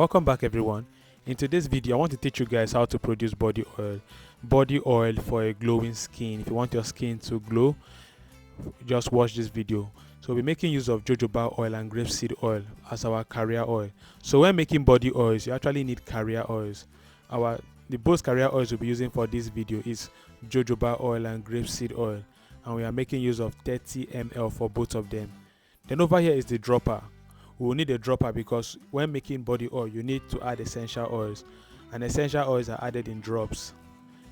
Welcome back everyone. In today's video I want to teach you guys how to produce body oil. Body oil for a glowing skin. If you want your skin to glow, just watch this video. So we're making use of jojoba oil and grapeseed oil as our carrier oil. So when making body oils, you actually need carrier oils. The both carrier oils we'll be using for this video is jojoba oil and grapeseed oil, and we are making use of 30 ml for both of them. Then over here is the dropper. We will need a dropper because when making body oil you need to add essential oils, and essential oils are added in drops.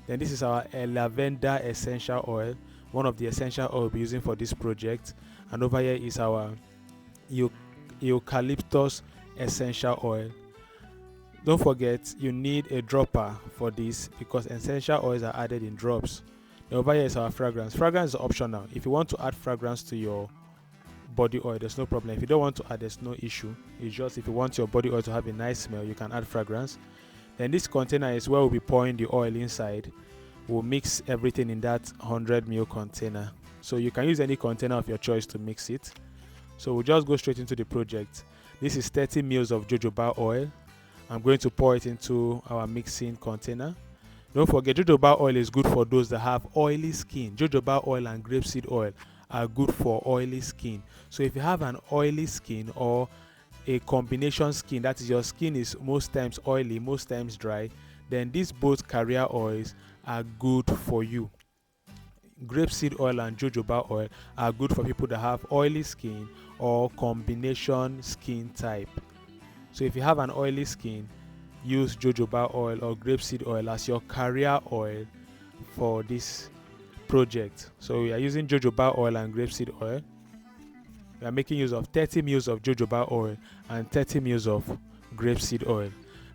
Then this is our lavender essential oil, one of the essential oil we'll be using for this project. And over here is our eucalyptus essential oil. Don't forget you need a dropper for this because essential oils are added in drops. Then over here is our fragrance. Fragrance is optional. If you want to add fragrance to your body oil, there's no problem. If you don't want to add, there's no issue. It's just if you want your body oil to have a nice smell, you can add fragrance. Then this container is where we'll be pouring the oil inside. We'll mix everything in that 100 ml container. So you can use any container of your choice to mix it. So we'll just go straight into the project. This is 30 ml of jojoba oil. I'm going to pour it into our mixing container. Don't forget, jojoba oil is good for those that have oily skin. Jojoba oil and grapeseed oil are good for oily skin. So if you have an oily skin or a combination skin, that is your skin is most times oily, most times dry, then these both carrier oils are good for you. Grapeseed oil and jojoba oil are good for people that have oily skin or combination skin type. So if you have an oily skin, use jojoba oil or grapeseed oil as your carrier oil for this project. So we are using jojoba oil and grapeseed oil. We are making use of 30 ml of jojoba oil and 30 ml of grapeseed oil.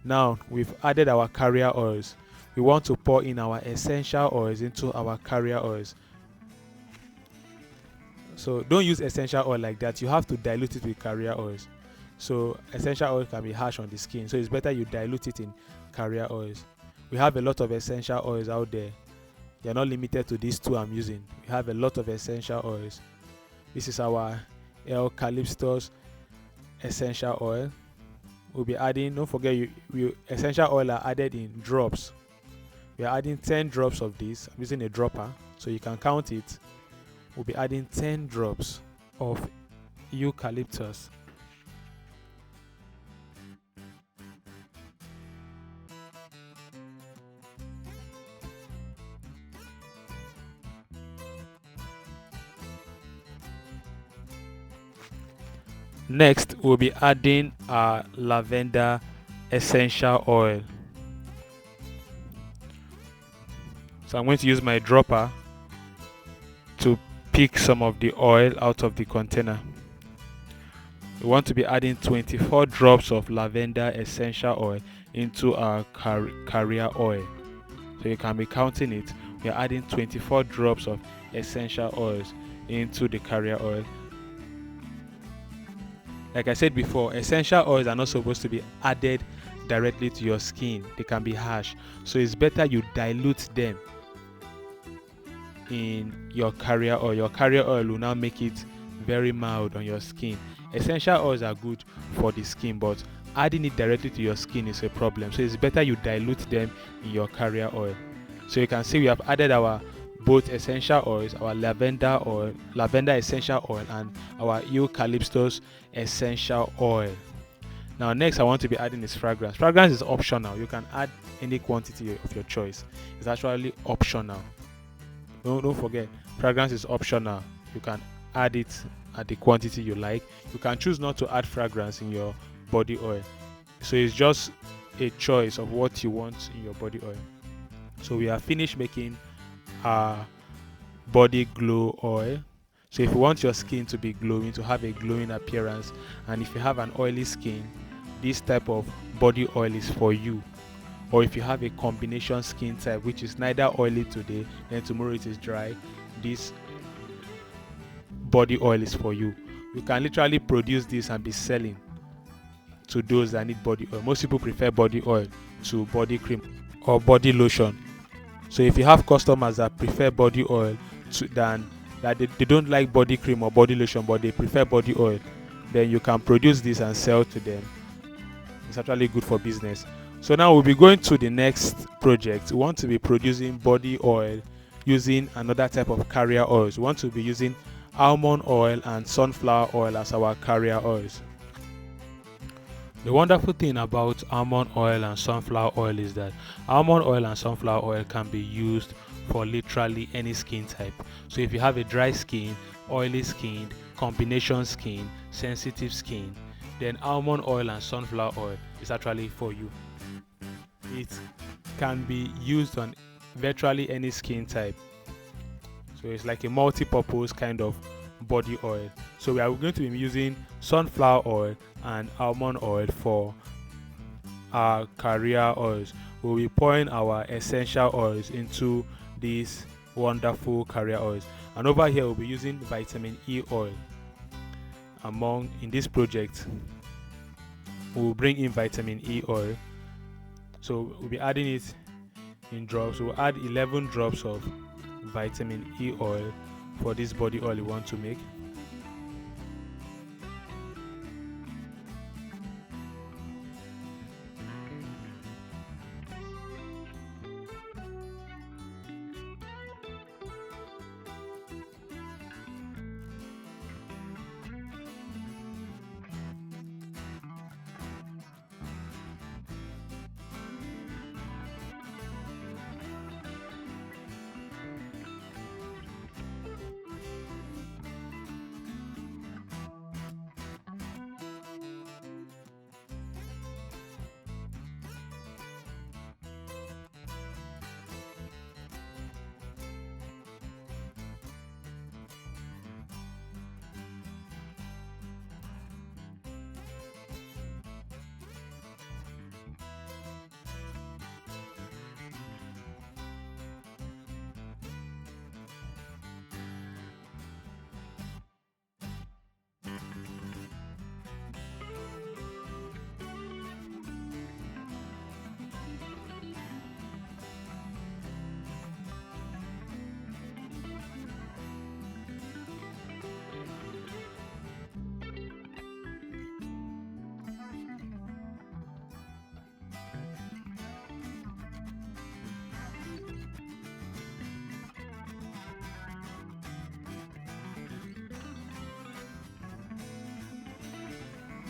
Now we've added our carrier oils. We want to pour in our essential oils into our carrier oils. So don't use essential oil like that. You have to dilute it with carrier oils. So essential oil can be harsh on the skin, so it's better you dilute it in carrier oils. We have a lot of essential oils out there. They're not limited to these two I'm using. We have a lot of essential oils. This is our eucalyptus essential oil. We'll be adding, don't forget, essential oil are added in drops. We are adding 10 drops of this. I'm using a dropper so you can count it. We'll be adding 10 drops of eucalyptus. Next, we'll be adding our lavender essential oil. So I'm going to use my dropper to pick some of the oil out of the container. We want to be adding 24 drops of lavender essential oil into our carrier oil. So you can be counting it. We are adding 24 drops of essential oils into the carrier oil. Like I said before, essential oils are not supposed to be added directly to your skin. They can be harsh. So it's better you dilute them in your carrier oil. Your carrier oil will now make it very mild on your skin. Essential oils are good for the skin, but adding it directly to your skin is a problem. So it's better you dilute them in your carrier oil. So you can see we have added our both essential oils, our lavender essential oil and our eucalyptus essential oil. Now next I want to be adding is fragrance. Fragrance is optional. You can add any quantity of your choice. It's actually optional. Don't forget, fragrance is optional. You can add it at the quantity you like. You can choose not to add fragrance in your body oil. So it's just a choice of what you want in your body oil. So we are finished making our body glow oil. So if you want your skin to be glowing, to have a glowing appearance, and if you have an oily skin, this type of body oil is for you. Or if you have a combination skin type which is neither oily today then tomorrow it is dry, this body oil is for you. You can literally produce this and be selling to those that need body oil. Most people prefer body oil to body cream or body lotion. So if you have customers that prefer body oil they don't like body cream or body lotion but they prefer body oil, then you can produce this and sell to them. It's actually good for business. So now we'll be going to the next project. We want to be producing body oil using another type of carrier oils. We want to be using almond oil and sunflower oil as our carrier oils. The wonderful thing about almond oil and sunflower oil is that almond oil and sunflower oil can be used for literally any skin type. So if you have a dry skin, oily skin, combination skin, sensitive skin, then almond oil and sunflower oil is actually for you. It can be used on virtually any skin type. So it's like a multi-purpose kind of body oil. So we are going to be using sunflower oil and almond oil for our carrier oils. We'll be pouring our essential oils into these wonderful carrier oils. And over here we'll be using vitamin E oil. In this project, we'll bring in vitamin E oil. So we'll be adding it in drops. We'll add 11 drops of vitamin E oil for this body oil you want to make.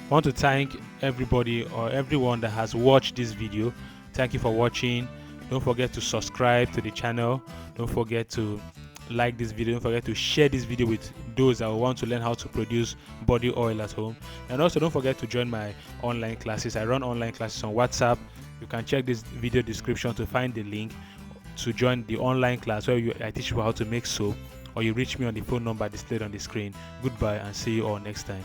I want to thank everybody or everyone that has watched this video. Thank you for watching. Don't forget to subscribe to the channel. Don't forget to like this video. Don't forget to share this video with those that want to learn how to produce body oil at home. And also don't forget to join my online classes. I run online classes on WhatsApp. You can check this video description to find the link to join the online class where I teach you how to make soap, or you reach me on the phone number displayed on the screen. Goodbye and see you all next time.